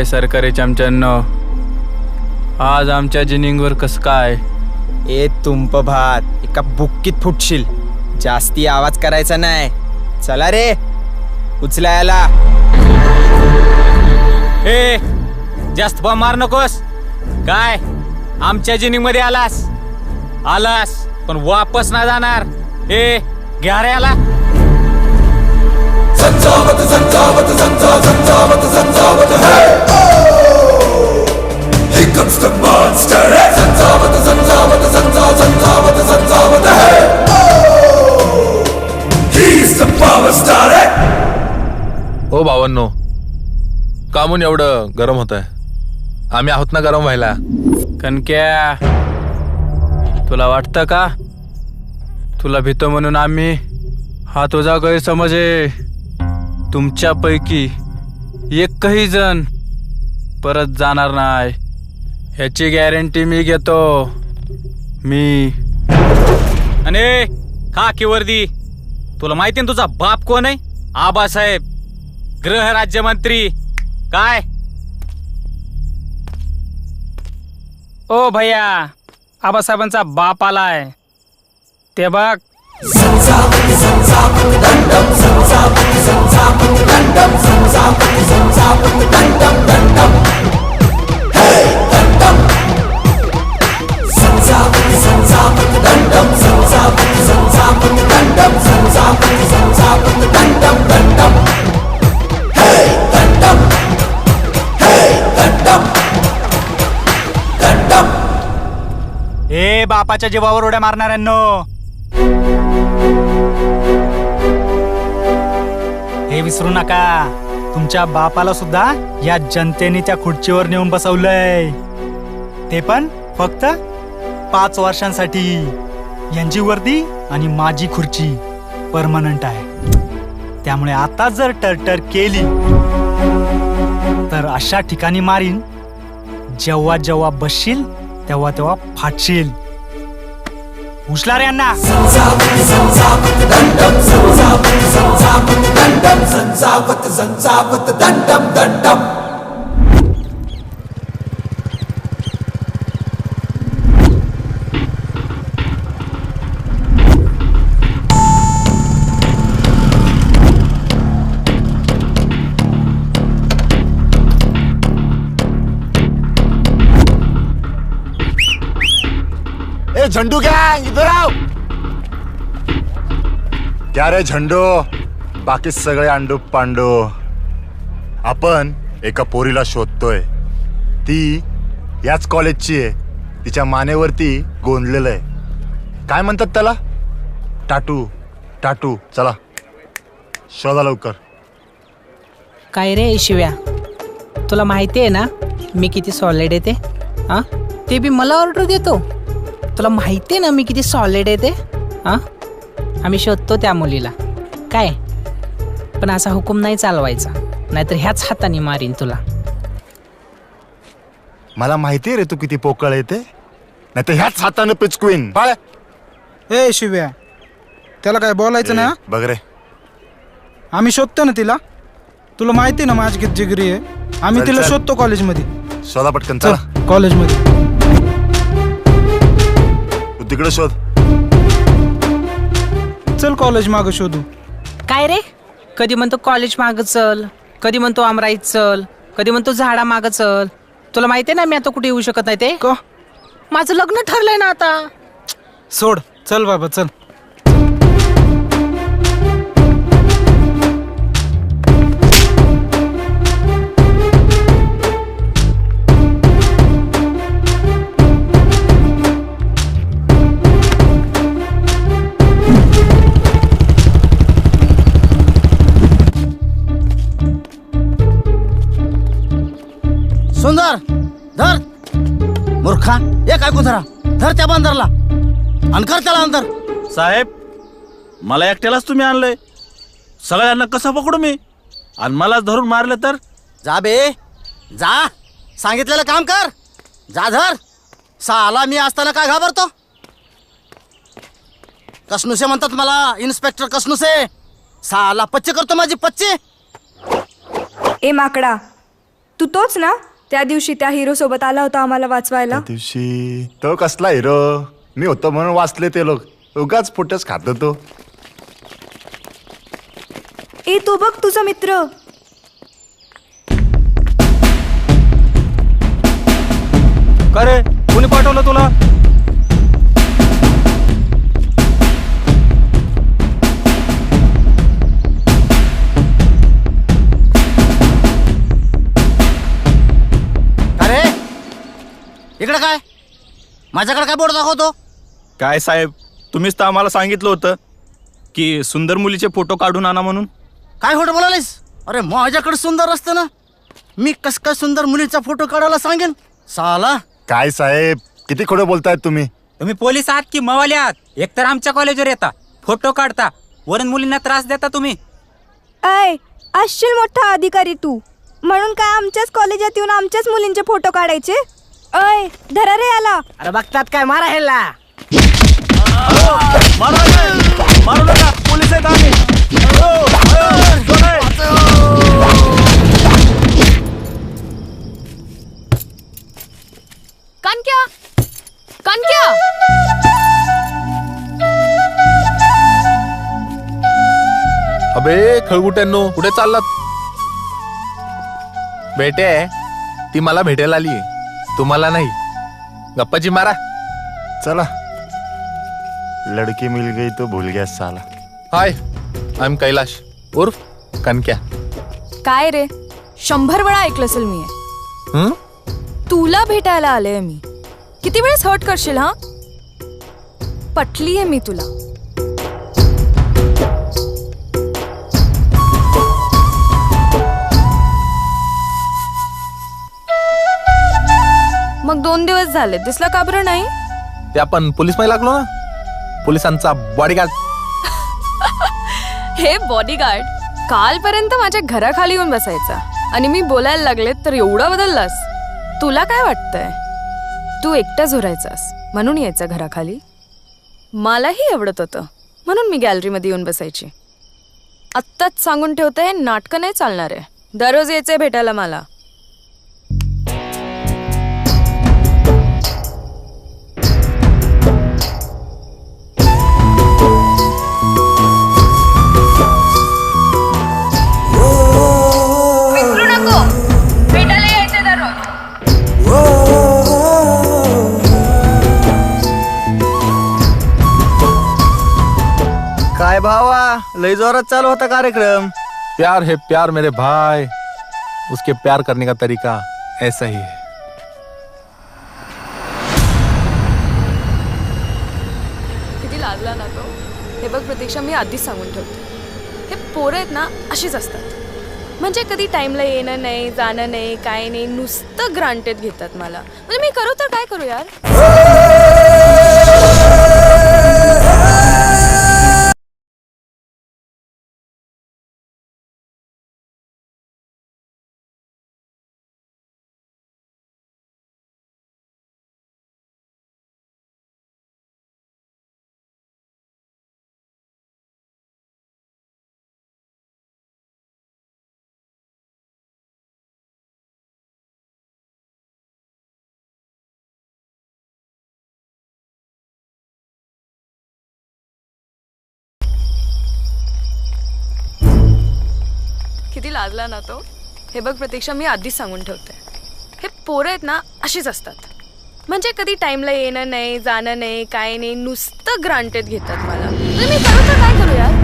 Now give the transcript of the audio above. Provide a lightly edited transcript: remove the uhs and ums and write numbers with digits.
अरे सरकारी चमच्यांनो, आज आमच्या जिनिंगवर कस काय? ए तुंप भात, एका बुक्कीत फुटशील. जास्ती आवाज करायचा नाही. चला रे, उचलायला. ए जास्त बॉम्ब मार नकोस. काय आमच्या जिनिंग मध्ये आलास पण वापस ना जाणार. ए घ्या रे याला. झंझावत झंझावत झंझावत झंझावत है. Here comes the monster. झंझावत झंझावत झंझावत झंझावत है. He's the power star. ओ भावांनो, कामून एवढं गरम होत आहे? आम्ही आहोत ना गरम व्हायला. कणक्या, तुला वाटतं का तुला भीतो म्हणून आम्ही? हा तुझा गैरसमज आहे. तुमच्यापैकी एकही जण परत जाणार नाही, ह्याची गॅरंटी मी घेतो. मी. आणि खाकी वर्दी, तुला माहिती ना तुझा बाप कोण आहे? आबासाहेब, गृहराज्यमंत्री. काय ओ भैया, आबासाहेबांचा बाप आलाय ते बघ. ए बापाच्या जीवावर उड्या मारणाऱ्यांनो, हे विसरू नका, तुमच्या बापाला सुद्धा या जनतेने त्या खुर्चीवर नेऊन बसवलंय. ते पण फक्त 5 वर्षांसाठी. यांची वर्दी आणि माझी खुर्ची परमनंट आहे. त्यामुळे आता जर टरटर केली तर अशा ठिकाणी मारीन, जेव्हा जेव्हा बसशील तेव्हा तेव्हा फाटशील. उचला रे यांना. झंडू गँग इधर आओ. क्या रे झंडू, बाकी सगळे अंडू पांडू. आपण एका पोरीला शोधतोय. ती याच कॉलेजची आहे. तिच्या मानेवरती गोंदलेलं आहे. काय म्हणतात त्याला? टाटू. टाटू. चला शोधा लवकर. काय रे शिव्या, तुला माहिती आहे ना मी किती सॉलिड आहे ते? हां, ते बी मला ऑर्डर देतो. तुला माहिती आहे ना मी किती सॉलिड आहे ते? हां, आम्ही शोधतो त्या मुलीला. काय पण असा हुकूम नाही चालवायचा, नाहीतर ह्याच हाताने मारीन तुला. मला माहिती आहे रे तू किती पोकळ आहे ते, नाहीतर ह्याच हाताने पिचकुईन. बाळ ए शिव्या, त्याला काय बोलायचं ना? बघ रे, आम्ही शोधतो ना तिला. तुला माहिती ना माझी किती जिगरी आहे. आम्ही तिला शोधतो कॉलेजमध्ये. शोधा पटकन. चला कॉलेजमध्ये. तिकडे शोध. चल कॉलेज माग शोधू. काय रे, कधी म्हणतो कॉलेज मागं चल, कधी म्हणतो आमराईत चल, कधी म्हणतो झाडा मागं चल. तुला माहिती आहे ना मी आता कुठे येऊ शकत नाही ते? का? माझं लग्न ठरलंय ना आता. सोड. चल बाबा चल. सुंदर धर. मूर्खा, एक ऐकून धरा. धर त्या बांदरला आणि कर त्याला अंदर. साहेब, मला एकट्यालाच तुम्ही आणलंय. सगळ्यांना कसं पकडू मी? आणि मलाच धरून मारलं तर? जा बे जा, सांगितलेलं काम कर. जा धर. साला मी असताना काय घाबरतो? कसनुसे म्हणतात मला, इन्स्पेक्टर कसनुसे. साला पच्चे करतो माझी पच्चे. ए माकडा, तू तोच ना त्या दिवशी त्या हिरो सोबत आला होता आम्हाला वाचवायला? त्या दिवशी तो कसला हिरो? मी होतो म्हणून वाचले ते लोक. उगाच फुटच खात तो. ए तो बघ तुझा मित्र. का रे, कोणी पाठवलं तुला? अरे इकडे काय? माझ्याकडे काय बोर्ड दाखवतो? काय साहेब, तुम्हीच तर आम्हाला सांगितलं होतं की सुंदर मुलीचे फोटो काढून आणा म्हणून. काय फोटो बोलायलीस? अरे माझ्याकडे सुंदर असतं ना, मी कस काय सुंदर मुलीचा फोटो काढायला सांगेन? साला काय साहेब, किती खोटं बोलतायत तुम्ही? तुम्ही पोलीस आहात की मवाले आहात? एकतर आमच्या कॉलेजवर येता, फोटो काढता, वरून मुलींना त्रास देता तुम्ही. अय असशील मोठा अधिकारी तू, म्हणून काय आमच्याच कॉलेजात येऊन आमच्याच मुलींचे फोटो काढायचे? अय धरा रे याला. अरे बघतात काय, मारा ह्याला. मारू नका, पोलीस आहेत आम्ही. कानक्या, कानक्या. अबे खळगुट्यांनो, कुठे चाललात? बेटे, ती मला भेटायला आली, तुम्हाला नाही. गप्पाची मारा. चला. लड़की मिल गई तो भूल गया साला. हाय, आय एम कैलाश उर्फ कनक्या. काय रे, 100 वेळा ऐकलं असेल मी. हं? तुला भेटायला आले मी. किती वेळेस हर्ट करशील? हा, पटलीये मी तुला. मग 2 दिवस झाले, दिसला का बरं नाही? ते आपण पोलीस मध्ये लागलो ना, पोलिसांचा बॉडीगार्ड. हे बॉडीगार्ड कालपर्यंत माझ्या घराखाली येऊन बसायचा, आणि मी बोलायला लागले तर एवढा बदललास. तुला काय वाटतंय? तू एकटा झोरायचास म्हणून यायचा घराखाली? मलाही आवडत होतं म्हणून मी गॅलरीमध्ये येऊन बसायची. आत्ताच सांगून ठेवते, नाटकं नाही चालणार आहे. दररोज यायचंय भेटायला मला. काय भावा, लय जोरात चालू होता कार्यक्रम. प्यार है प्यार मेरे भाई, उसके प्यार करने का तरीका ऐसा ही है. किती लाजला ना तो. हे बघ प्रतीक्षा, मी आधीच सांगून ठेवते, हे पोरं आहेत ना अशीच असतात. म्हणजे कधी टाइमला येणं नाही, जाणं नाही, काय नाही, नुसतं ग्रांटेड घेतात मला. म्हणजे मी करू तर काय करू यार. किती लाजला ना तो. हे बघ प्रतीक्षा, मी आधीच सांगून ठेवते, हे पोरं आहेत ना अशीच असतात. म्हणजे कधी टाइमला येणं नाही, जाणं नाही, काय नाही, नुसतं ग्रांटेड घेतात मला. म्हणजे मी करू तर काय करू यार.